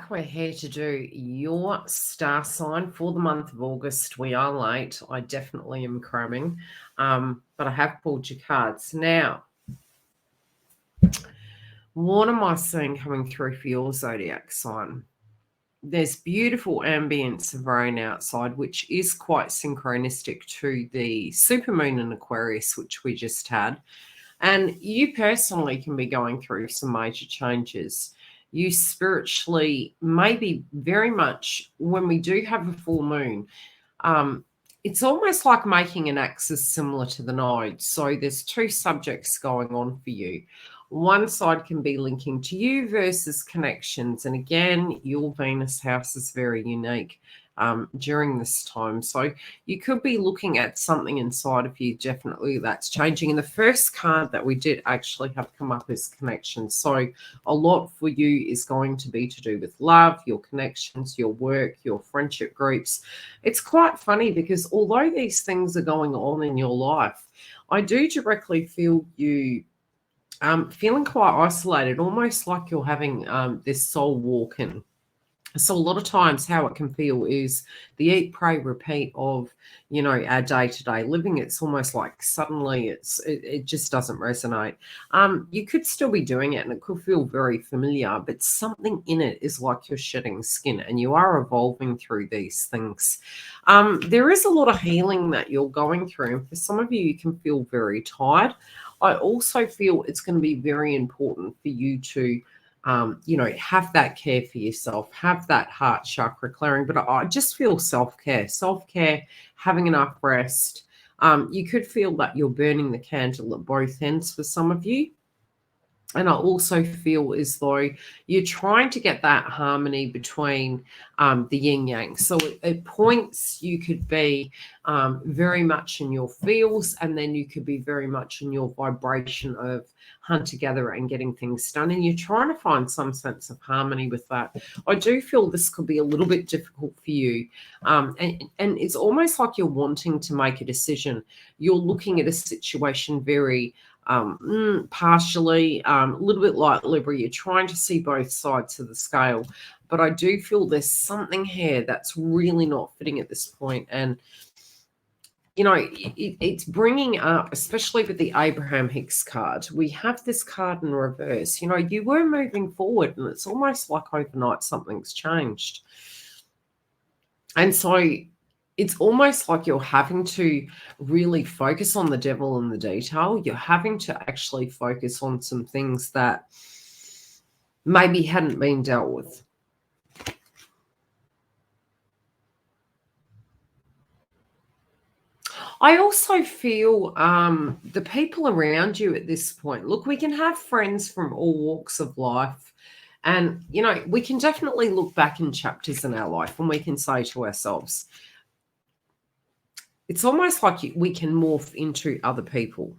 like we're here to do your star sign for the month of August. We are late. I definitely am cramming, but I have pulled your cards. Now, what am I seeing coming through for your zodiac sign? There's beautiful ambience of rain outside, which is quite synchronistic to the supermoon in Aquarius, which we just had. And you personally can be going through some major changes. You spiritually, maybe very much when we do have a full moon, it's almost like making an axis similar to the node. So there's two subjects going on for you. One side can be linking to you versus connections. And again, your Venus house is very unique during this time. So you could be looking at something inside of you, definitely that's changing. And the first card that we did actually have come up is connection. So a lot for you is going to be to do with love, your connections, your work, your friendship groups. It's quite funny because although these things are going on in your life, I do directly feel you feeling quite isolated, almost like you're having this soul walk-in. So a lot of times how it can feel is the eat, pray, repeat of, our day-to-day living. It's almost like suddenly it just doesn't resonate. You could still be doing it and it could feel very familiar, but something in it is like you're shedding skin and you are evolving through these things. There is a lot of healing that you're going through. And for some of you, you can feel very tired. I also feel it's going to be very important for you to have that care for yourself, have that heart chakra clearing. But I just feel self-care, having enough rest. You could feel that you're burning the candle at both ends for some of you. And I also feel as though you're trying to get that harmony between the yin yang. So at points you could be very much in your feels, and then you could be very much in your vibration of hunter-gatherer and getting things done. And you're trying to find some sense of harmony with that. I do feel this could be a little bit difficult for you. And it's almost like you're wanting to make a decision. You're looking at a situation very partially, a little bit like Libra. You're trying to see both sides of the scale, but I do feel there's something here that's really not fitting at this point. And it's bringing up, especially with the Abraham Hicks card, we have this card in reverse. You were moving forward and it's almost like overnight something's changed. And so it's almost like you're having to really focus on the devil in the detail. You're having to actually focus on some things that maybe hadn't been dealt with. I also feel the people around you at this point, look, we can have friends from all walks of life. And, we can definitely look back in chapters in our life and we can say to ourselves, it's almost like we can morph into other people.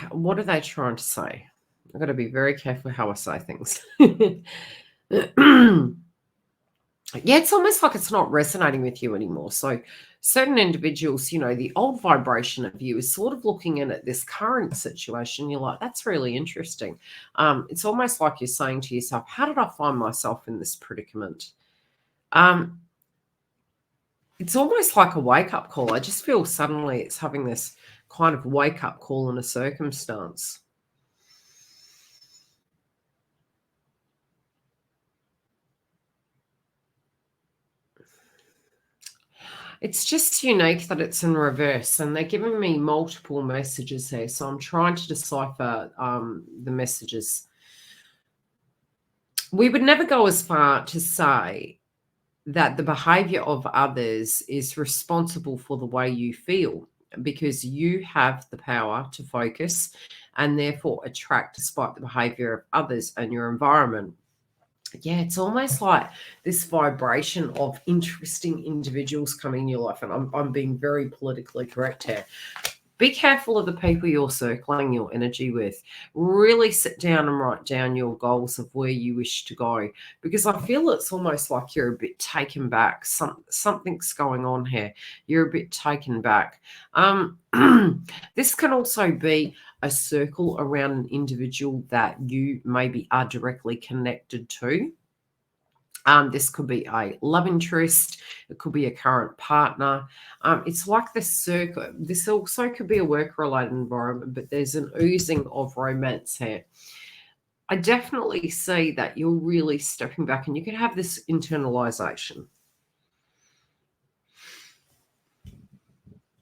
What are they trying to say? I've got to be very careful how I say things. Yeah, it's almost like it's not resonating with you anymore. So certain individuals, the old vibration of you is sort of looking in at this current situation. You're like, that's really interesting. It's almost like you're saying to yourself, how did I find myself in this predicament? It's almost like a wake-up call. I just feel suddenly it's having this kind of wake-up call in a circumstance. It's just unique that it's in reverse, and they're giving me multiple messages here, so I'm trying to decipher the messages. We would never go as far to say that the behavior of others is responsible for the way you feel, because you have the power to focus and therefore attract despite the behavior of others and your environment. Yeah, it's almost like this vibration of interesting individuals coming in your life. And I'm being very politically correct here. Be careful of the people you're circling your energy with. Really sit down and write down your goals of where you wish to go, because I feel it's almost like you're a bit taken back. Something's going on here. You're a bit taken back. This can also be a circle around an individual that you maybe are directly connected to. This could be a love interest. It could be a current partner. It's like this circle. This also could be a work-related environment, but there's an oozing of romance here. I definitely see that you're really stepping back, and you can have this internalization.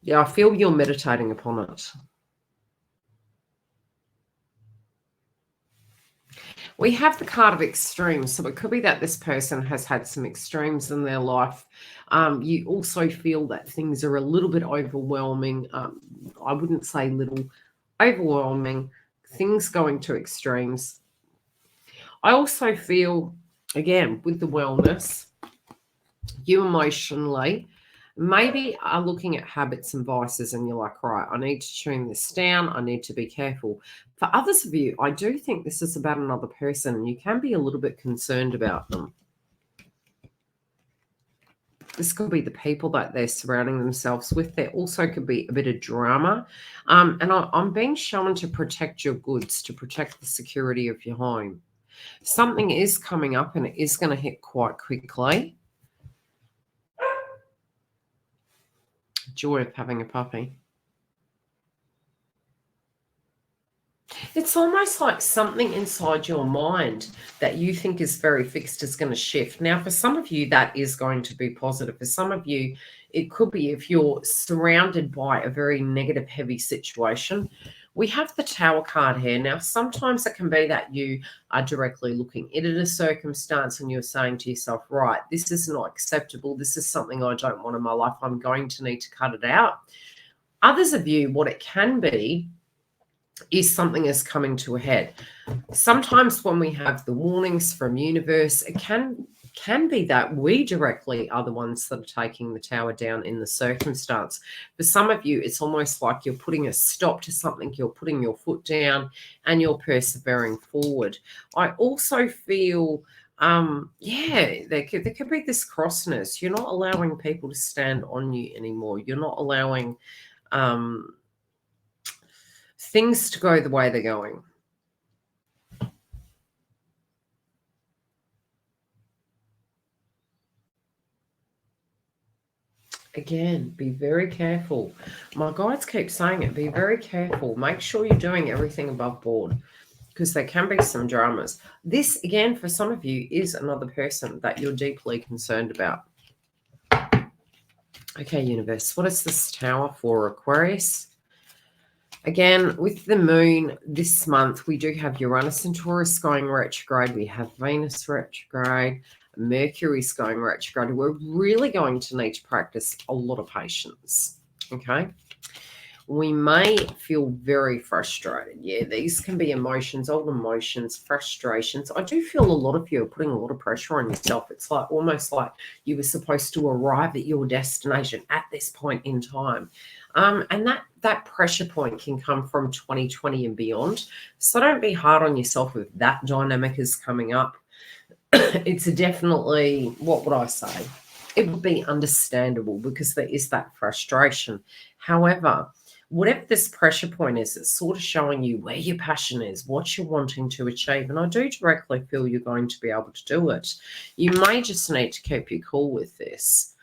Yeah, I feel you're meditating upon it. We have the card of extremes. So it could be that this person has had some extremes in their life. You also feel that things are a little bit overwhelming. I wouldn't say little, overwhelming, things going to extremes. I also feel, again, with the wellness, you emotionally maybe are looking at habits and vices, and you're like, right, I need to tune this down. I need to be careful. For others of you, I do think this is about another person, and you can be a little bit concerned about them. This could be the people that they're surrounding themselves with. There also could be a bit of drama. And I'm being shown to protect your goods, to protect the security of your home. Something is coming up, and it is going to hit quite quickly. Joy of having a puppy. It's almost like something inside your mind that you think is very fixed is going to shift. Now, for some of you, that is going to be positive. For some of you, it could be if you're surrounded by a very negative, heavy situation. We have the Tower card here. Now, sometimes it can be that you are directly looking at a circumstance and you're saying to yourself, right, this is not acceptable. This is something I don't want in my life. I'm going to need to cut it out. Others of you, what it can be is something is coming to a head. Sometimes when we have the warnings from universe, it can be that we directly are the ones that are taking the Tower down in the circumstance. For some of you, it's almost like you're putting a stop to something, you're putting your foot down, and you're persevering forward. I also feel, there could be this crossness. You're not allowing people to stand on you anymore. You're not allowing things to go the way they're going. Again, be very careful. My guides keep saying it. Be very careful. Make sure you're doing everything above board, because there can be some dramas. This, again, for some of you, is another person that you're deeply concerned about. Okay, universe, what is this Tower for Aquarius? Again, with the moon this month, we do have Uranus and Taurus going retrograde. We have Venus retrograde. Mercury's going retrograde. We're really going to need to practice a lot of patience, okay? We may feel very frustrated. Yeah, these can be emotions, old emotions, frustrations. I do feel a lot of you are putting a lot of pressure on yourself. It's like almost like you were supposed to arrive at your destination at this point in time. And that pressure point can come from 2020 and beyond. So don't be hard on yourself if that dynamic is coming up. It's definitely, what would I say? It would be understandable because there is that frustration. However, whatever this pressure point is, it's sort of showing you where your passion is, what you're wanting to achieve. And I do directly feel you're going to be able to do it. You may just need to keep your cool with this.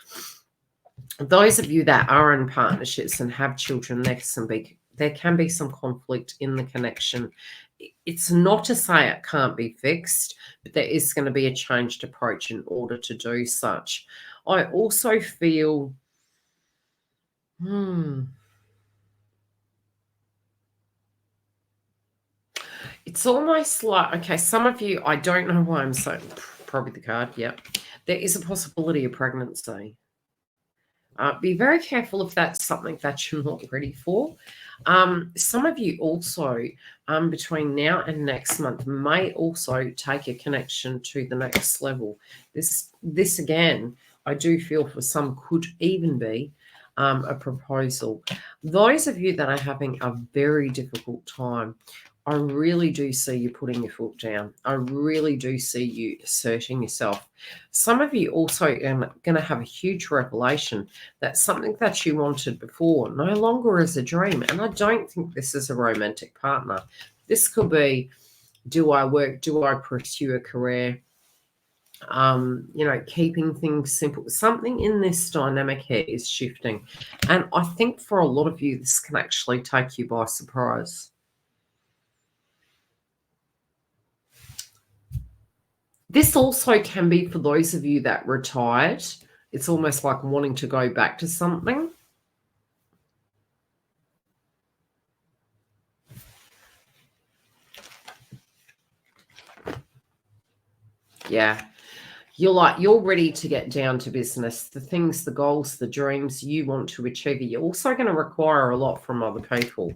Those of you that are in partnerships and have children, there can be some conflict in the connection. It's not to say it can't be fixed, but there is going to be a changed approach in order to do such. I also feel, it's almost like, okay, some of you, I don't know why I'm saying, probably the card, yeah. There is a possibility of pregnancy. Be very careful if that's something that you're not ready for. Some of you also, between now and next month, may also take a connection to the next level. This again, I do feel for some could even be a proposal. Those of you that are having a very difficult time, I really do see you putting your foot down. I really do see you asserting yourself. Some of you also are going to have a huge revelation that something that you wanted before no longer is a dream. And I don't think this is a romantic partner. This could be, do I work? Do I pursue a career? Keeping things simple. Something in this dynamic here is shifting. And I think for a lot of you, this can actually take you by surprise. This also can be for those of you that retired. It's almost like wanting to go back to something. Yeah. You're ready to get down to business. The things, the goals, the dreams you want to achieve. You're also going to require a lot from other people.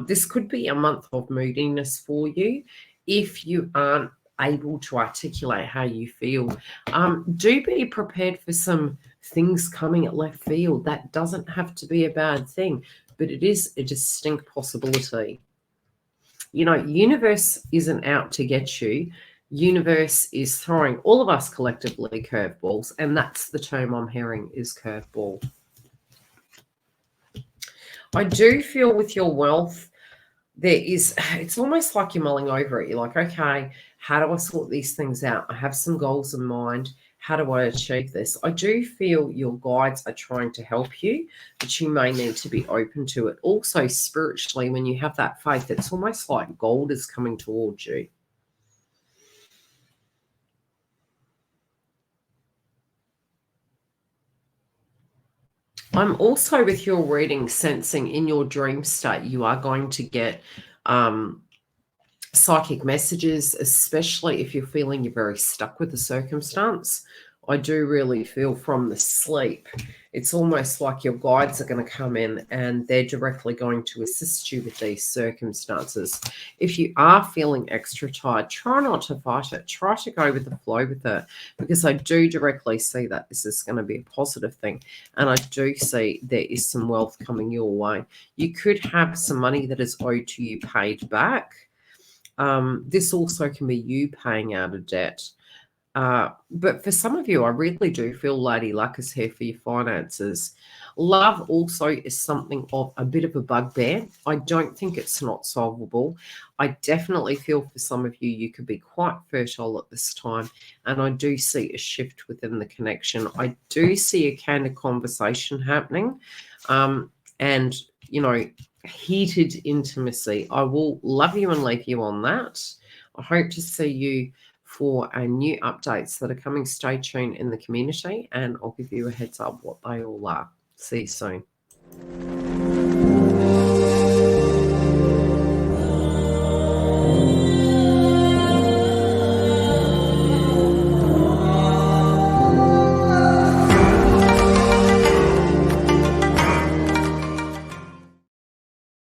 This could be a month of moodiness for you if you aren't able to articulate how you feel. Do be prepared for some things coming at left field. That doesn't have to be a bad thing, but it is a distinct possibility. Universe isn't out to get you. Universe is throwing all of us collectively curveballs, and that's the term I'm hearing is curveball. I do feel with your wealth, it's almost like you're mulling over it. You're like, okay, how do I sort these things out? I have some goals in mind. How do I achieve this? I do feel your guides are trying to help you, but you may need to be open to it. Also, spiritually, when you have that faith, it's almost like gold is coming towards you. I'm also with your reading sensing in your dream state you are going to get psychic messages, especially if you're feeling you're very stuck with the circumstance. I do really feel from the sleep, it's almost like your guides are going to come in and they're directly going to assist you with these circumstances. If you are feeling extra tired, try not to fight it. Try to go with the flow with it, because I do directly see that this is going to be a positive thing. And I do see there is some wealth coming your way. You could have some money that is owed to you paid back. This also can be you paying out of debt. But for some of you, I really do feel Lady Luck is here for your finances. Love also is something of a bit of a bugbear. I don't think it's not solvable. I definitely feel for some of you, you could be quite fertile at this time. And I do see a shift within the connection. I do see a kind of conversation happening. And, heated intimacy. I will love you and leave you on that. I hope to see you for new updates that are coming. Stay tuned in the community, and I'll give you a heads up what they all are. See you soon.